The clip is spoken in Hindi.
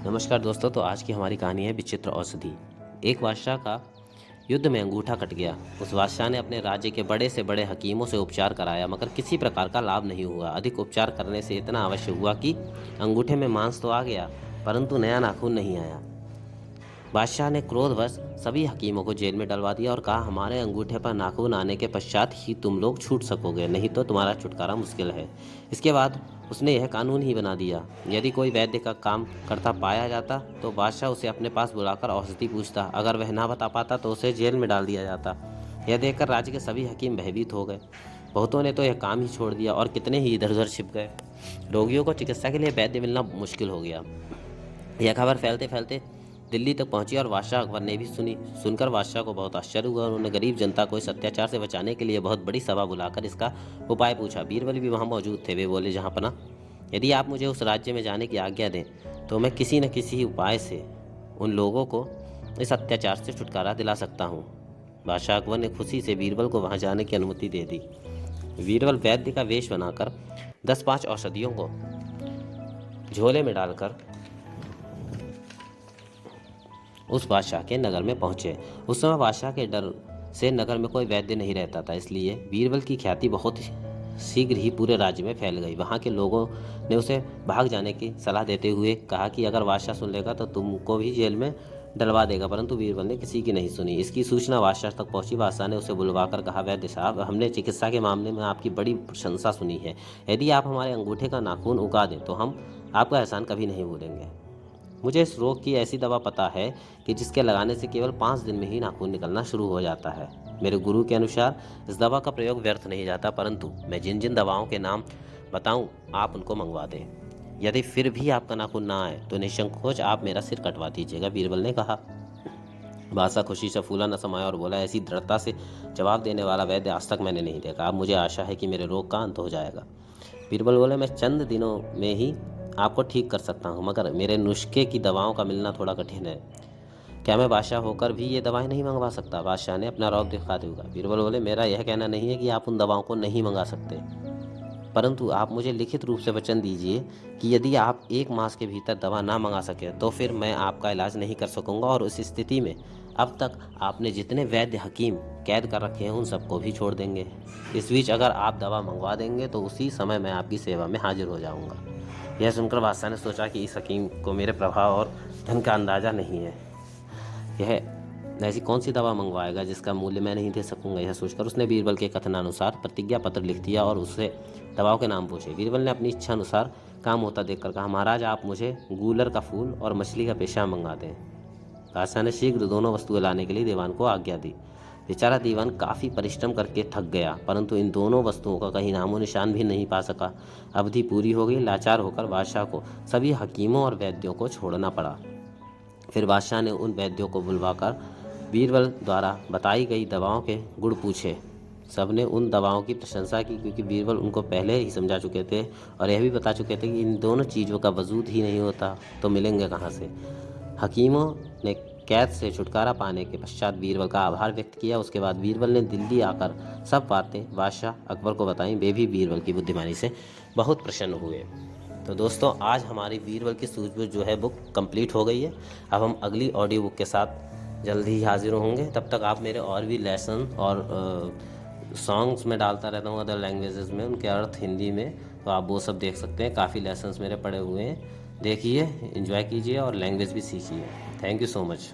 नमस्कार दोस्तों। तो आज की हमारी कहानी है विचित्र औषधि। एक बादशाह का युद्ध में अंगूठा कट गया। उस बादशाह ने अपने राज्य के बड़े से बड़े हकीमों से उपचार कराया, मगर किसी प्रकार का लाभ नहीं हुआ। अधिक उपचार करने से इतना अवश्य हुआ कि अंगूठे में मांस तो आ गया, परंतु नया नाखून नहीं आया। बादशाह ने क्रोधवश सभी हकीमों को जेल में डलवा दिया और कहा, हमारे अंगूठे पर नाखून आने के पश्चात ही तुम लोग छूट सकोगे, नहीं तो तुम्हारा छुटकारा मुश्किल है। इसके बाद उसने यह कानून ही बना दिया, यदि कोई वैद्य का काम करता पाया जाता तो बादशाह उसे अपने पास बुलाकर औषधि पूछता। अगर वह ना बता पाता तो उसे जेल में डाल दिया जाता। यह देखकर राज्य के सभी हकीम भयभीत हो गए। बहुतों ने तो यह काम ही छोड़ दिया और कितने ही इधर उधर छिप गए। रोगियों को चिकित्सा के लिए वैद्य मिलना मुश्किल हो गया। यह खबर फैलते फैलते दिल्ली तक पहुंची और बादशाह अकबर ने भी सुनी। सुनकर बादशाह को बहुत आश्चर्य हुआ। उन्होंने गरीब जनता को इस अत्याचार से बचाने के लिए बहुत बड़ी सभा बुलाकर इसका उपाय पूछा। बीरबल भी वहां मौजूद थे। वे बोले, जहां पना, यदि आप मुझे उस राज्य में जाने की आज्ञा दें तो मैं किसी न किसी उपाय से उन लोगों को इस अत्याचार से छुटकारा दिला सकता हूँ। बादशाह अकबर ने खुशी से बीरबल को वहां जाने की अनुमति दे दी। बीरबल वैद्य का वेश बनाकर 10-5 औषधियों को झोले में डालकर उस बादशाह के नगर में पहुंचे। उस समय बादशाह के डर से नगर में कोई वैद्य नहीं रहता था, इसलिए बीरबल की ख्याति बहुत शीघ्र ही पूरे राज्य में फैल गई। वहां के लोगों ने उसे भाग जाने की सलाह देते हुए कहा कि अगर बादशाह सुन लेगा तो तुमको भी जेल में डलवा देगा, परंतु बीरबल ने किसी की नहीं सुनी। इसकी सूचना बादशाह तक पहुंची। बादशाह ने उसे बुलवाकर कहा, वैद्य साहब, हमने चिकित्सा के मामले में आपकी बड़ी प्रशंसा सुनी है। यदि आप हमारे अंगूठे का नाखून उगा दें तो हम आपका एहसान कभी नहीं भूलेंगे। मुझे इस रोग की ऐसी दवा पता है कि जिसके लगाने से केवल 5 दिन में ही नाखून निकलना शुरू हो जाता है। मेरे गुरु के अनुसार इस दवा का प्रयोग व्यर्थ नहीं जाता, परंतु मैं जिन जिन दवाओं के नाम बताऊं आप उनको मंगवा दें। यदि फिर भी आपका नाखून ना आए तो निसंकोच आप मेरा सिर कटवा दीजिएगा, बीरबल ने कहा। बादशाह खुशी से फूला न समाया और बोला, ऐसी दृढ़ता से जवाब देने वाला वैद्य आज तक मैंने नहीं देखा। अब मुझे आशा है कि मेरे रोग का अंत हो जाएगा। बीरबल बोले, मैं चंद दिनों में ही आपको ठीक कर सकता हूँ, मगर मेरे नुस्खे की दवाओं का मिलना थोड़ा कठिन है। क्या मैं बादशाह होकर भी ये दवाएं नहीं मंगवा सकता? बादशाह ने अपना रौब दिखाते हुए कहा। बीरबल बोले, मेरा यह कहना नहीं है कि आप उन दवाओं को नहीं मंगा सकते, परंतु आप मुझे लिखित रूप से वचन दीजिए कि यदि आप 1 मास के भीतर दवा ना मंगा सके तो फिर मैं आपका इलाज नहीं कर सकूंगा, और उस स्थिति में अब तक आपने जितने वैद्य हकीम कैद कर रखे हैं उन सबको भी छोड़ देंगे। इस बीच अगर आप दवा मंगवा देंगे तो उसी समय मैं आपकी सेवा में हाजिर हो जाऊंगा। यह सुनकर बादशाह ने सोचा कि इस हकीम को मेरे प्रभाव और धन का अंदाज़ा नहीं है। यह ऐसी कौन सी दवा मंगवाएगा जिसका मूल्य मैं नहीं दे सकूंगा। यह सोचकर उसने बीरबल के कथनानुसार प्रतिज्ञा पत्र लिख दिया और उससे दवाओं के नाम पूछे। बीरबल ने अपनी इच्छा अनुसार काम होता देखकर कहा, महाराज, आप मुझे गूलर का फूल और मछली का पेशाब मंगा दें। बादशाह ने शीघ्र दोनों वस्तुएं लाने के लिए दीवान को आज्ञा दी। बेचारा दीवान काफ़ी परिश्रम करके थक गया, परंतु इन दोनों वस्तुओं का कहीं नामो निशान भी नहीं पा सका। अवधि पूरी हो गई। लाचार होकर बादशाह को सभी हकीमों और वैद्यों को छोड़ना पड़ा। फिर बादशाह ने उन वैद्यों को बुलवाकर बीरबल द्वारा बताई गई दवाओं के गुण पूछे। सबने उन दवाओं की प्रशंसा की, क्योंकि बीरबल उनको पहले ही समझा चुके थे और यह भी बता चुके थे कि इन दोनों चीज़ों का वजूद ही नहीं होता तो मिलेंगे कहाँ से। हकीमों ने कैद से छुटकारा पाने के पश्चात बीरबल का आभार व्यक्त किया। उसके बाद बीरबल ने दिल्ली आकर सब बातें बादशाह अकबर को बताई। वे भी बीरबल की बुद्धिमानी से बहुत प्रसन्न हुए। तो दोस्तों, आज हमारी बीरबल की सूझबूझ जो है बुक कंप्लीट हो गई है। अब हम अगली ऑडियो बुक के साथ जल्दी ही हाजिर होंगे। तब तक आप मेरे और भी लेसन और सॉन्ग्स में डालता रहता हूँ अदर लैंग्वेजेस में, उनके अर्थ हिंदी में, तो आप वो सब देख सकते हैं। काफ़ी लेसन्स मेरे पड़े हुए हैं, देखिए, एंजॉय कीजिए और लैंग्वेज भी सीखिए। Thank you so much.